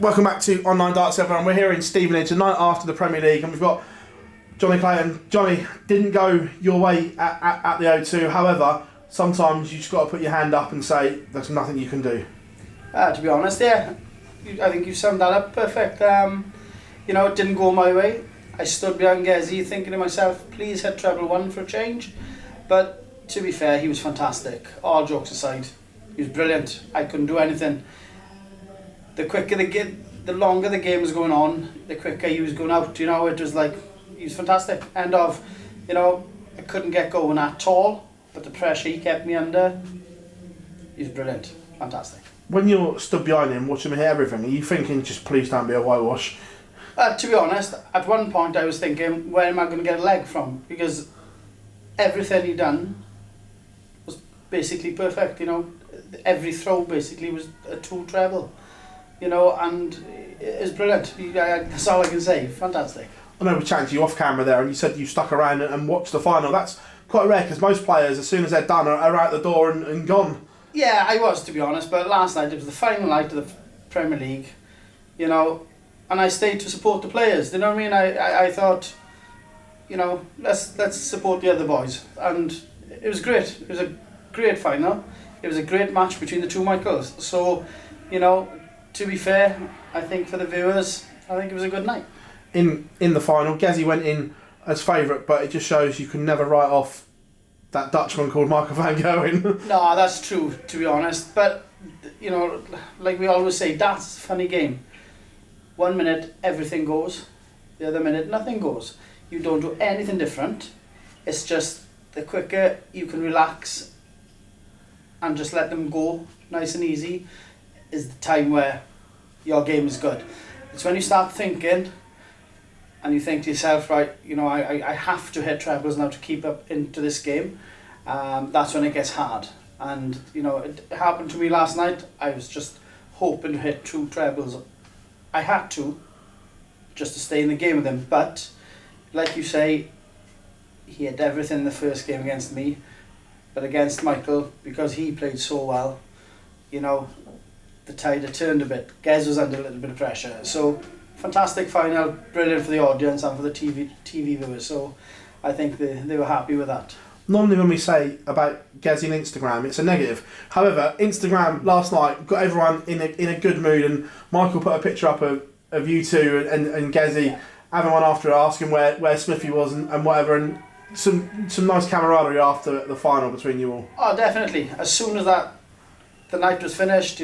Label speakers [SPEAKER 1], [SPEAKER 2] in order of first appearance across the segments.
[SPEAKER 1] Welcome back to Online Darts, everyone. We're here in Stevenage the night after the Premier League, and we've got Jonny Clayton. Johnny, didn't go your way at the O2. However, sometimes you just got to put your hand up and say there's nothing you can do.
[SPEAKER 2] To be honest, yeah, I think you summed that up perfect. It didn't go my way. I stood behind Gogh thinking to myself, please hit treble one for a change. But to be fair, he was fantastic. All jokes aside, he was brilliant. I couldn't do anything. The quicker the longer the game was going on, the quicker he was going out. It was like, he was fantastic. I couldn't get going at all, but the pressure he kept me under, he was brilliant, fantastic.
[SPEAKER 1] When you're stood behind him, watching him hit everything, are you thinking, just please don't be a whitewash?
[SPEAKER 2] To be honest, at one point I was thinking, where am I going to get a leg from? Because everything he done was basically perfect. Every throw basically was a true treble. And it's brilliant. That's all I can say. Fantastic.
[SPEAKER 1] I know we chatted to you off camera there, and you said you stuck around and watched the final. That's quite rare, because most players, as soon as they're done, are out the door and gone.
[SPEAKER 2] Yeah, I was, to be honest. But last night, it was the final night of the Premier League, and I stayed to support the players. You know what I mean? I thought, let's support the other boys. And it was great. It was a great final. It was a great match between the two Michaels. So, to be fair, I think for the viewers, I think it was a good night.
[SPEAKER 1] In the final, Gogh went in as favourite, but it just shows you can never write off that Dutchman called Michael van Goimg.
[SPEAKER 2] No, that's true, to be honest. But, like we always say, that's a funny game. 1 minute, everything goes. The other minute, nothing goes. You don't do anything different. It's just the quicker you can relax and just let them go nice and easy is the time where your game is good. It's when you start thinking and you think to yourself, right, I have to hit trebles now to keep up into this game. That's when it gets hard. And, it happened to me last night. I was just hoping to hit 2 trebles. I had to, just to stay in the game with him. But, like you say, he had everything in the first game against me. But against Michael, because he played so well, the tide had turned a bit. Gogh was under a little bit of pressure. So, fantastic final, brilliant for the audience and for the TV viewers. So, I think they were happy with that.
[SPEAKER 1] Normally when we say about Gogh and Instagram, it's a negative. However, Instagram last night got everyone in a good mood, and Michael put a picture up of you two and Gogh having one after, asking where Smithy was and whatever, and some nice camaraderie after the final between you all.
[SPEAKER 2] Oh, definitely. As soon as the night was finished,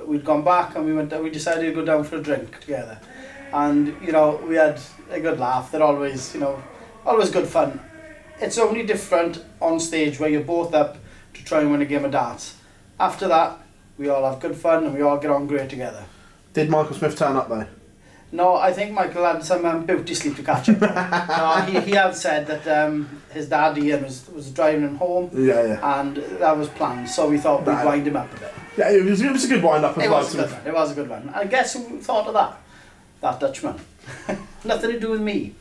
[SPEAKER 2] we'd gone back and we decided to go down for a drink together. And, we had a good laugh. They're always, always good fun. It's only different on stage where you're both up to try and win a game of darts. After that, we all have good fun and we all get on great together.
[SPEAKER 1] Did Michael Smith turn up though?
[SPEAKER 2] No, I think Michael had some beauty sleep to catch up. No, he had said that his dad Ian was driving him home.
[SPEAKER 1] Yeah. And
[SPEAKER 2] that was planned, so we thought we'd wind him up a bit.
[SPEAKER 1] Yeah, it was a good wind up as well.
[SPEAKER 2] It was a good one. And guess who thought of that? That Dutchman. Nothing to do with me.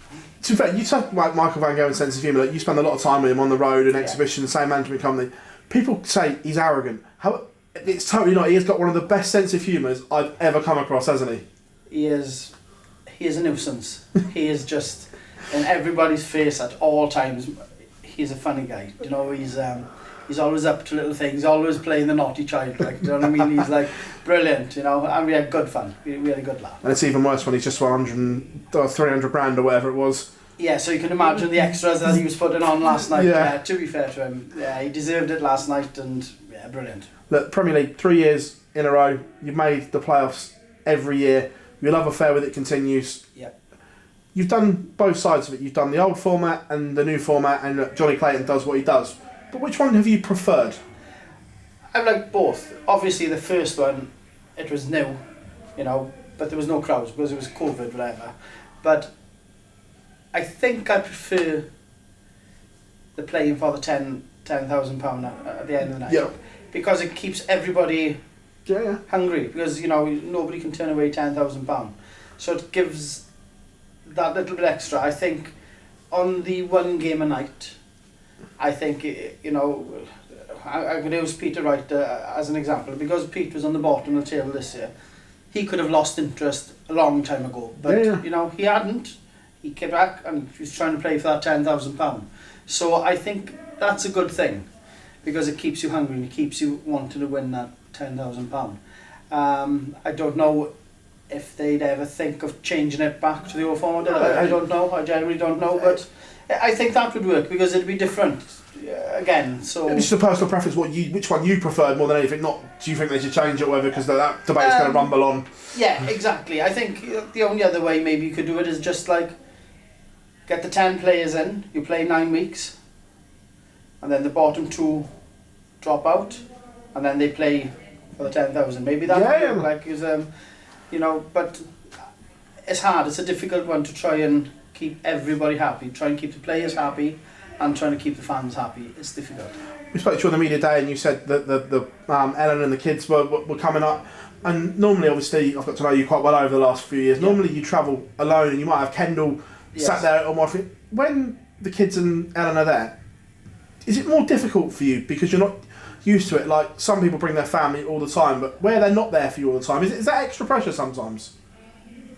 [SPEAKER 1] To be fair, you talk about Michael van Gogh's sense of humour. Like, you spend a lot of time with him on the road and exhibitions, same management company. People say he's arrogant. It's totally not. He has got one of the best sense of humours I've ever come across, hasn't he?
[SPEAKER 2] He is a nuisance. He is just in everybody's face at all times. He's a funny guy. He's always up to little things. He's always playing the naughty child. Do you know what I mean? He's like brilliant, and we had good fun. We had a good laugh.
[SPEAKER 1] And it's even worse when he's just won 300 grand or whatever it was.
[SPEAKER 2] Yeah, so you can imagine the extras that he was putting on last night. Yeah. To be fair to him, he deserved it last night, and brilliant.
[SPEAKER 1] Look, Premier League, 3 years in a row. You've made the playoffs every year. Your love affair with it continues.
[SPEAKER 2] Yeah.
[SPEAKER 1] You've done both sides of it. You've done the old format and the new format, and Jonny Clayton does what he does. But which one have you preferred?
[SPEAKER 2] I've liked both. Obviously, the first one, it was new, but there was no crowds because it was COVID, whatever. But I think I prefer the playing for the £10,000 at the end of the night.
[SPEAKER 1] Yeah.
[SPEAKER 2] Because it keeps everybody hungry. Because, nobody can turn away £10,000. So it gives that little bit extra. I think on the 1 game a night, I think, I could use Peter Wright as an example. Because Pete was on the bottom of the table this year, he could have lost interest a long time ago. But, you know, he hadn't. He came back and he was trying to play for that £10,000. So I think that's a good thing, because it keeps you hungry and it keeps you wanting to win that £10,000. I don't know if they'd ever think of changing it back to the old format. I don't know. I genuinely don't know. But I think that would work, because it'd be different again. So
[SPEAKER 1] it's just a personal preference. Which one you preferred more than anything? Not do you think they should change it or whatever? Because that debate's going to rumble on.
[SPEAKER 2] Yeah, exactly. I think the only other way maybe you could do it is just like get the 10 players in. You play 9 weeks, and then the bottom 2 drop out, and then they play for the 10,000. Maybe that would look like is you know, but it's hard. It's a difficult one to try and keep everybody happy. Try and keep the players happy, and trying to keep the fans happy. It's difficult.
[SPEAKER 1] We spoke to you on the media day, and you said that the Ellen and the kids were coming up. And normally, obviously, I've got to know you quite well over the last few years. Normally, you travel alone, and you might have Kendall sat there on my feet. When the kids and Ellen are there, is it more difficult for you because you're not used to it? Like some people bring their family all the time, but where they're not there for you all the time, is that extra pressure sometimes?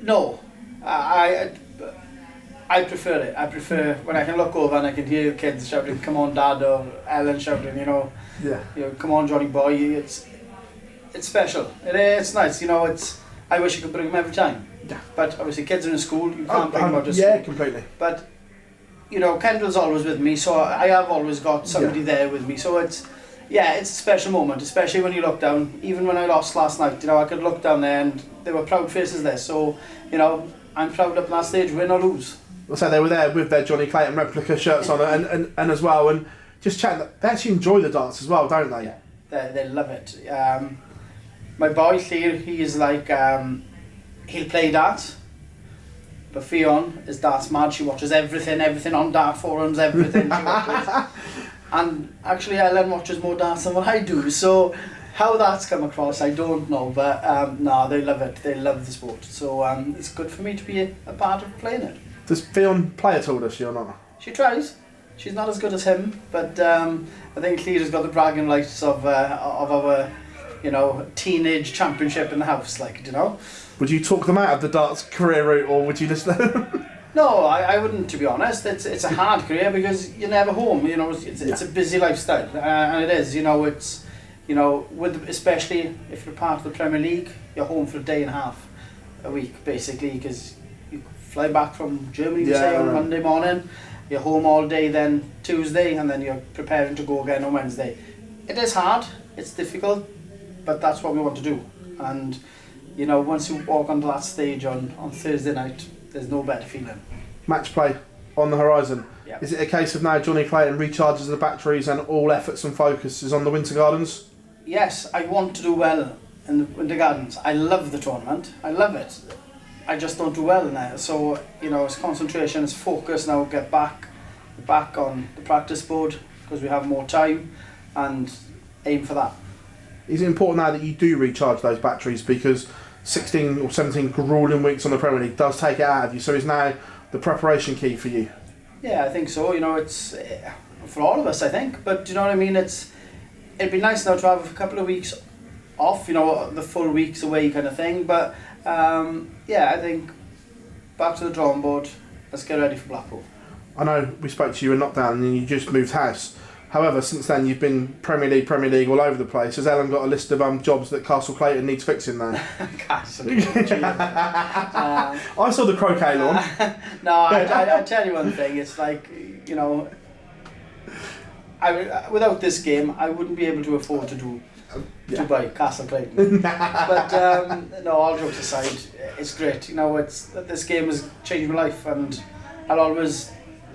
[SPEAKER 2] No, I prefer it. I prefer when I can look over and I can hear kids shouting, "Come on, Dad," or Ellen shouting, you know, "Come on, Johnny boy." It's special. It's nice, you know. I wish you could bring them every time. Yeah. But obviously, kids are in school. You can't bring them out of school.
[SPEAKER 1] Yeah, completely.
[SPEAKER 2] But you know, Kendall's always with me, so I have always got somebody there with me. So it's a special moment, especially when you look down. Even when I lost last night, you know, I could look down there and there were proud faces there. So you know, I'm proud up on that stage, win or lose.
[SPEAKER 1] So they were there with their Jonny Clayton replica shirts on and as well, and just chatting. They actually enjoy the dance as well, don't they?
[SPEAKER 2] Yeah, they love it. My boy Clear, he is like, he'll play darts, but Fionn is darts mad. She watches everything on dart forums, everything she watches. And actually Ellen watches more darts than what I do, so how that's come across I don't know, but no, they love it. They love the sport, so it's good for me to be a part of playing it.
[SPEAKER 1] Does Fionn play at all, does she, or not?
[SPEAKER 2] She tries. She's not as good as him, but I think Clear's got the bragging rights of our, you know, teenage championship in the house, like, you know.
[SPEAKER 1] Would you talk them out of the darts career route, or would you just...
[SPEAKER 2] No, I wouldn't, to be honest. It's a hard career because you're never home, you know. It's a busy lifestyle, and it is, you know, it's, you know, especially if you're part of the Premier League, you're home for a day and a half a week, basically, because you fly back from Germany, say, on Monday morning, you're home all day then Tuesday, and then you're preparing to go again on Wednesday. It is hard, it's difficult, but that's what we want to do. And, you know, once you walk onto that stage on Thursday night, there's no better feeling.
[SPEAKER 1] Match play on the horizon.
[SPEAKER 2] Yep.
[SPEAKER 1] Is it a case of now Jonny Clayton recharges the batteries and all efforts and focus is on the Winter Gardens?
[SPEAKER 2] Yes, I want to do well in the Winter Gardens. I love the tournament. I love it. I just don't do well in there. So, you know, it's concentration, it's focus now, get back on the practice board because we have more time and aim for that.
[SPEAKER 1] Is it important now that you do recharge those batteries, because 16 or 17 grueling weeks on the Premier League does take it out of you, so is now the preparation key for you?
[SPEAKER 2] Yeah, I think so. You know, it's for all of us, I think, but you know what I mean, it'd be nice now to have a couple of weeks off, you know, the full weeks away kind of thing, but yeah, I think back to the drawing board, let's get ready for Blackpool.
[SPEAKER 1] I know we spoke to you in lockdown and you just moved house. However, since then you've been Premier League all over the place. Has Ellen got a list of jobs that Castle Clayton needs fixing there?
[SPEAKER 2] Castle Clayton.
[SPEAKER 1] I saw the Croquet Lawn.
[SPEAKER 2] No, I tell you one thing, it's like, you know, without this game I wouldn't be able to afford to buy Castle Clayton. But no, all jokes aside, it's great. You know, this game has changed my life, and I'll always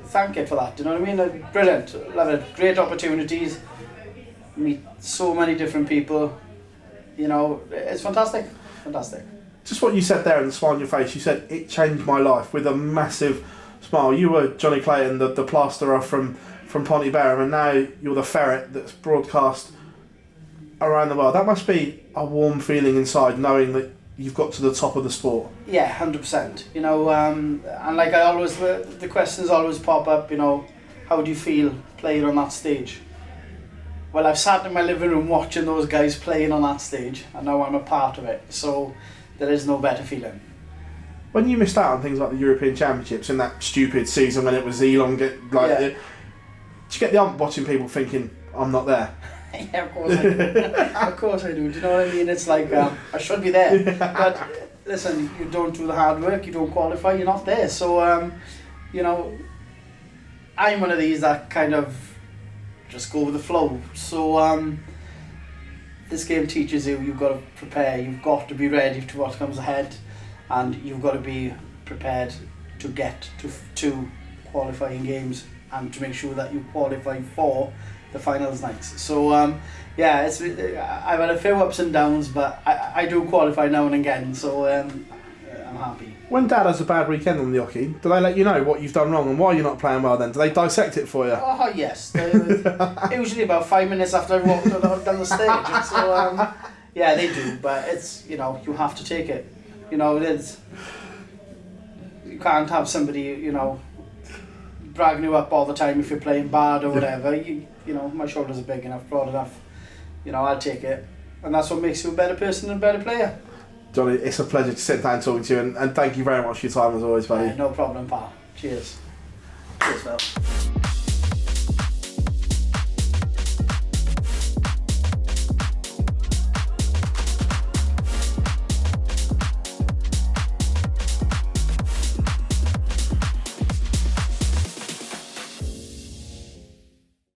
[SPEAKER 2] thank it for that. You know what I mean? Brilliant, love it. Great opportunities. Meet so many different people. You know, it's fantastic. Fantastic.
[SPEAKER 1] Just what you said there and the smile on your face. You said it changed my life with a massive smile. You were Jonny Clayton, the plasterer from Ponty Barham, and now you're the ferret that's broadcast around the world. That must be a warm feeling inside, knowing that you've got to the top of the sport. Yeah,
[SPEAKER 2] 100%. You know, and like I always, the questions always pop up, you know, how do you feel playing on that stage? Well, I've sat in my living room watching those guys playing on that stage, and now I'm a part of it. So, there is no better feeling.
[SPEAKER 1] When you missed out on things like the European Championships in that stupid season when it was elongate, like, did you get the ump watching people thinking, I'm not there?
[SPEAKER 2] Yeah, of course I do. Of course I do. Do you know what I mean? It's like, I should be there. But listen, you don't do the hard work, you don't qualify, you're not there. So, you know, I'm one of these that kind of just go with the flow. So, this game teaches you, you've got to prepare, you've got to be ready to what comes ahead, and you've got to be prepared to get to qualifying games and to make sure that you qualify for the finals nights. So yeah, I've had a few ups and downs, but I do qualify now and again, so I'm happy.
[SPEAKER 1] When Dad has a bad weekend on the hockey, do they let you know what you've done wrong and why you're not playing well then? Do they dissect it for you?
[SPEAKER 2] Oh yes, usually about 5 minutes after I walked down the stage. So yeah, they do, but it's, you know, you have to take it. You know, you can't have somebody, you know, bragging you up all the time if you're playing bad or whatever. You know, my shoulders are big enough, broad enough. You know, I'll take it, and that's what makes you a better person and a better player.
[SPEAKER 1] Jonny, it's a pleasure to sit down talking to you, and thank you very much for your time as always, buddy.
[SPEAKER 2] No problem, pal. Cheers. Cheers, Phil.